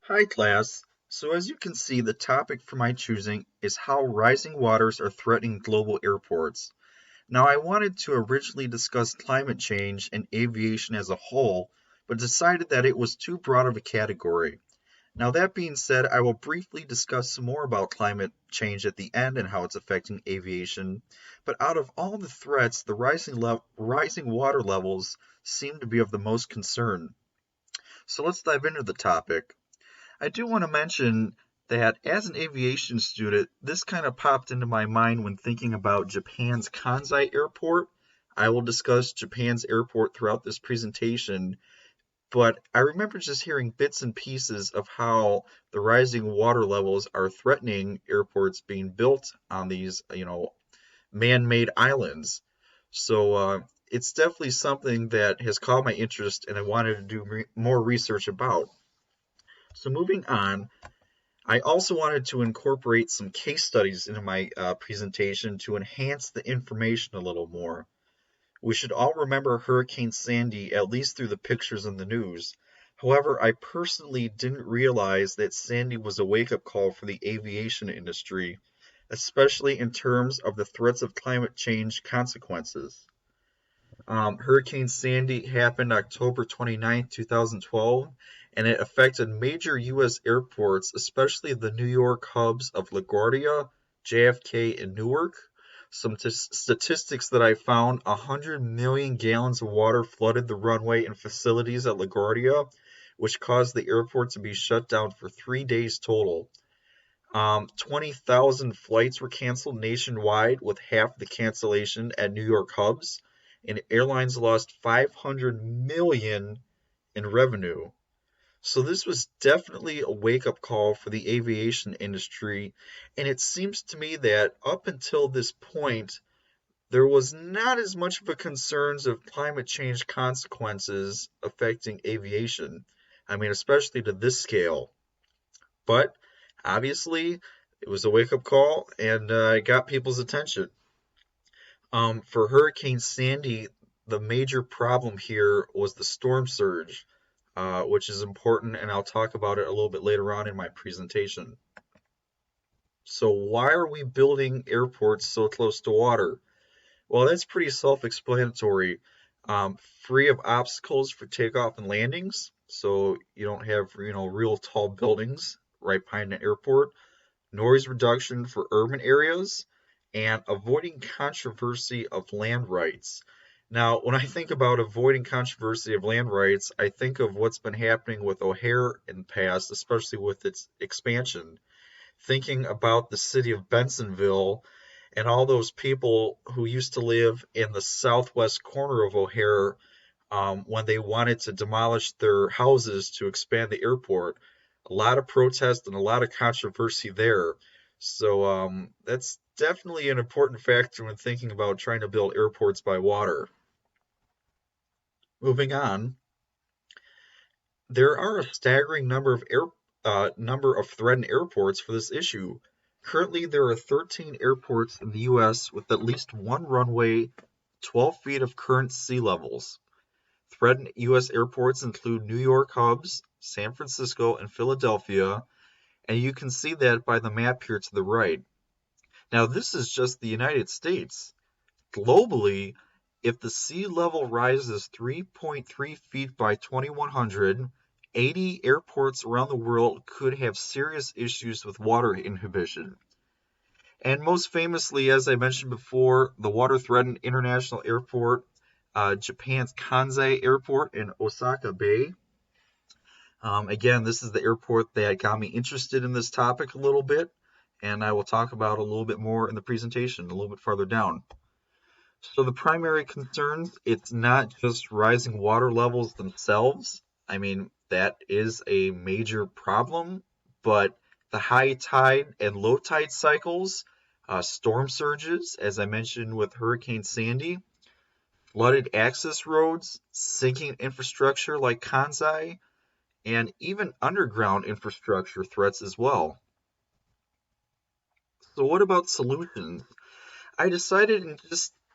Hi class. So as you can see, the topic for my choosing is how rising waters are threatening global airports. Now I wanted to originally discuss climate change and aviation as a whole, but decided that it was too broad of a category. Now that being said, I will briefly discuss some more about climate change at the end and how it's affecting aviation. But out of all the threats, the rising water levels seem to be of the most concern. So let's dive into the topic. I do want to mention that as an aviation student, this kind of popped into my mind when thinking about Japan's Kansai Airport. I will discuss Japan's airport throughout this presentation, but I remember just hearing bits and pieces of how the rising water levels are threatening airports being built on these, man-made islands. So it's definitely something that has caught my interest, and I wanted to do more research about. So moving on, I also wanted to incorporate some case studies into my presentation to enhance the information a little more. We should all remember Hurricane Sandy, at least through the pictures in the news. However, I personally didn't realize that Sandy was a wake-up call for the aviation industry, especially in terms of the threats of climate change consequences. Hurricane Sandy happened October 29, 2012, and it affected major U.S. airports, especially the New York hubs of LaGuardia, JFK, and Newark. Some statistics that I found: 100 million gallons of water flooded the runway and facilities at LaGuardia, which caused the airport to be shut down for 3 days total. 20,000 flights were canceled nationwide, with half the cancellation at New York hubs, and airlines lost 500 million in revenue. So this was definitely a wake-up call for the aviation industry, and it seems to me that up until this point, there was not as much of a concerns of climate change consequences affecting aviation. I mean, especially to this scale. But obviously, it was a wake-up call, and it got people's attention. For Hurricane Sandy, the major problem here was the storm surge, which is important, and I'll talk about it a little bit later on in my presentation. So why are we building airports so close to water? Well, that's pretty self-explanatory. Free of obstacles for takeoff and landings, so you don't have real tall buildings right behind an airport. Noise reduction for urban areas, and avoiding controversy of land rights. Now, when I think about avoiding controversy of land rights, I think of what's been happening with O'Hare in the past, especially with its expansion. Thinking about the city of Bensonville and all those people who used to live in the southwest corner of O'Hare when they wanted to demolish their houses to expand the airport. A lot of protest and a lot of controversy there. So that's definitely an important factor when thinking about trying to build airports by water. Moving on, there are a staggering number of threatened airports for this issue. Currently, there are 13 airports in the U.S. with at least one runway 12 feet of current sea levels. Threatened U.S. airports include New York hubs, San Francisco, and Philadelphia, and you can see that by the map here to the right. Now, this is just the United States. Globally, if the sea level rises 3.3 feet by 2100, 80 airports around the world could have serious issues with water inhibition. And most famously, as I mentioned before, the water threatened international airport, Japan's Kansai Airport in Osaka Bay. Again, this is the airport that got me interested in this topic a little bit, and I will talk about a little bit more in the presentation a little bit farther down. So the primary concerns, it's not just rising water levels themselves. I mean, that is a major problem, but the high tide and low tide cycles, storm surges, as I mentioned with Hurricane Sandy, flooded access roads, sinking infrastructure like Kansai, and even underground infrastructure threats as well. So what about solutions? I decided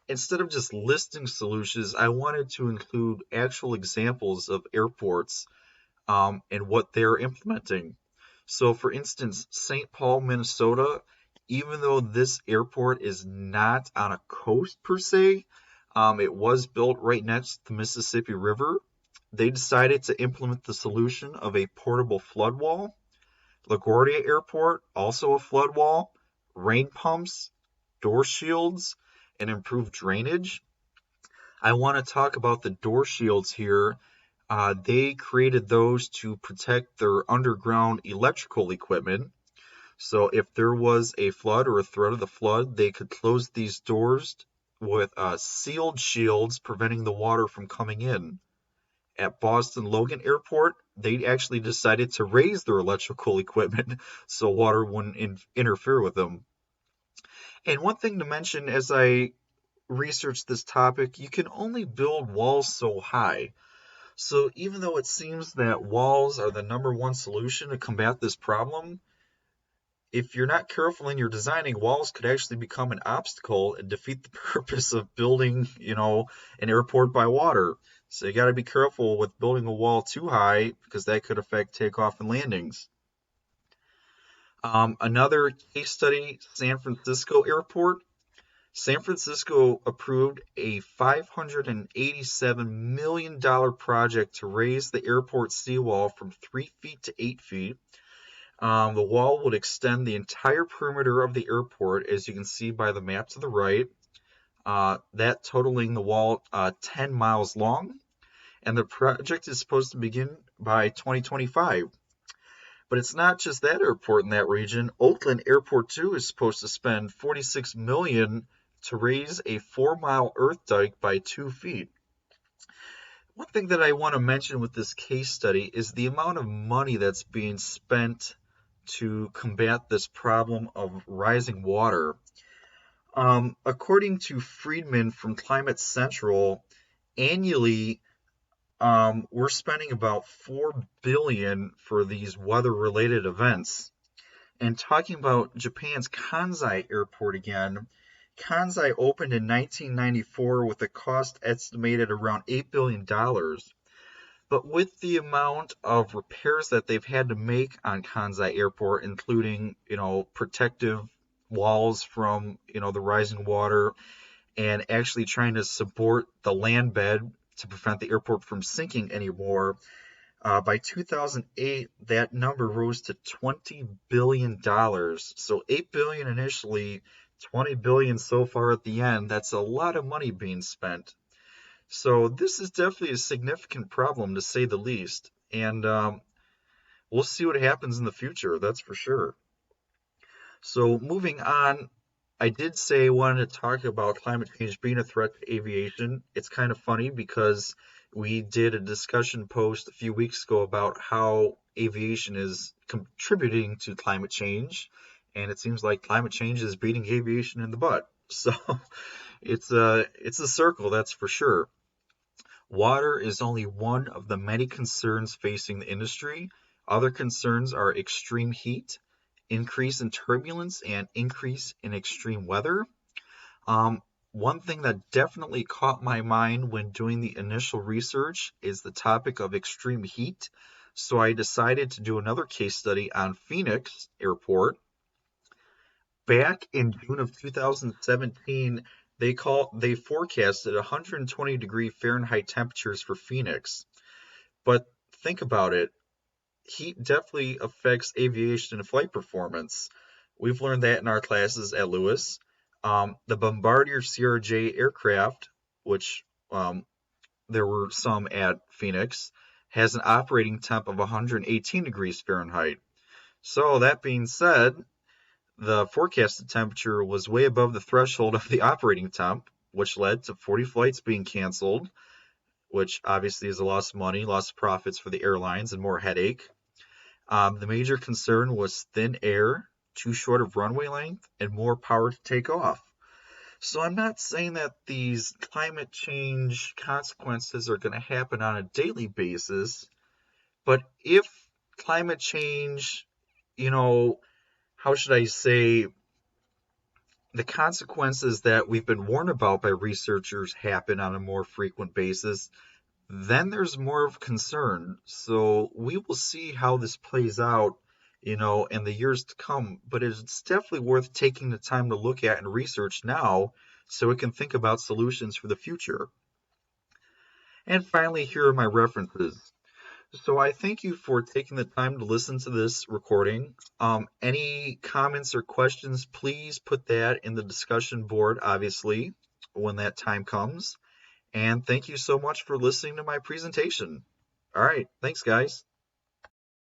instead of just listing solutions, I wanted to include actual examples of airports and what they're implementing. So, for instance, St. Paul, Minnesota, even though this airport is not on a coast per se, it was built right next to the Mississippi River. They decided to implement the solution of a portable flood wall. LaGuardia Airport, also a flood wall, rain pumps, door shields, and improved drainage. I want to talk about the door shields here. They created those to protect their underground electrical equipment. So if there was a flood or a threat of the flood, they could close these doors with sealed shields, preventing the water from coming in. At Boston Logan Airport, they actually decided to raise their electrical equipment so water wouldn't interfere with them. And one thing to mention as I researched this topic, you can only build walls so high. So even though it seems that walls are the number one solution to combat this problem, if you're not careful in your designing, walls could actually become an obstacle and defeat the purpose of building, an airport by water. So you got to be careful with building a wall too high because that could affect takeoff and landings. Another case study, San Francisco Airport. San Francisco approved a $587 million project to raise the airport seawall from 3 feet to 8 feet. The wall would extend the entire perimeter of the airport, as you can see by the map to the right, that totaling the wall 10 miles long. And the project is supposed to begin by 2025. But it's not just that airport in that region. Oakland Airport too is supposed to spend $46 million to raise a 4-mile earth dike by 2 feet. One thing that I want to mention with this case study is the amount of money that's being spent to combat this problem of rising water. According to Friedman from Climate Central, annually we're spending about $4 billion for these weather-related events. And talking about Japan's Kansai Airport again, Kansai opened in 1994 with a cost estimated around $8 billion. But with the amount of repairs that they've had to make on Kansai Airport, including, protective walls from, the rising water and actually trying to support the land bed to prevent the airport from sinking anymore, by 2008, that number rose to $20 billion. So $8 billion initially, $20 billion so far at the end. That's a lot of money being spent. So this is definitely a significant problem, to say the least. And we'll see what happens in the future, that's for sure. So moving on, I did say I wanted to talk about climate change being a threat to aviation. It's kind of funny because we did a discussion post a few weeks ago about how aviation is contributing to climate change, and it seems like climate change is beating aviation in the butt. So it's a circle, that's for sure. Water is only one of the many concerns facing the industry. Other concerns are extreme heat, increase in turbulence, and increase in extreme weather. One thing that definitely caught my mind when doing the initial research is the topic of extreme heat. So I decided to do another case study on Phoenix Airport. Back in June of 2017, they forecasted 120 degree Fahrenheit temperatures for Phoenix. But think about it, heat definitely affects aviation and flight performance. We've learned that in our classes at Lewis. The Bombardier CRJ aircraft, which there were some at Phoenix, has an operating temp of 118 degrees Fahrenheit. So that being said, the forecasted temperature was way above the threshold of the operating temp, which led to 40 flights being canceled, which obviously is a loss of money, loss of profits for the airlines, and more headache. The major concern was thin air, too short of runway length, and more power to take off. So I'm not saying that these climate change consequences are going to happen on a daily basis, but if climate change, how should I say, the consequences that we've been warned about by researchers happen on a more frequent basis, Then there's more of concern. So we will see how this plays out, in the years to come. But it's definitely worth taking the time to look at and research now so we can think about solutions for the future. And finally, here are my references. So I thank you for taking the time to listen to this recording. Any comments or questions, please put that in the discussion board, obviously, when that time comes. And thank you so much for listening to my presentation. All right, thanks, guys.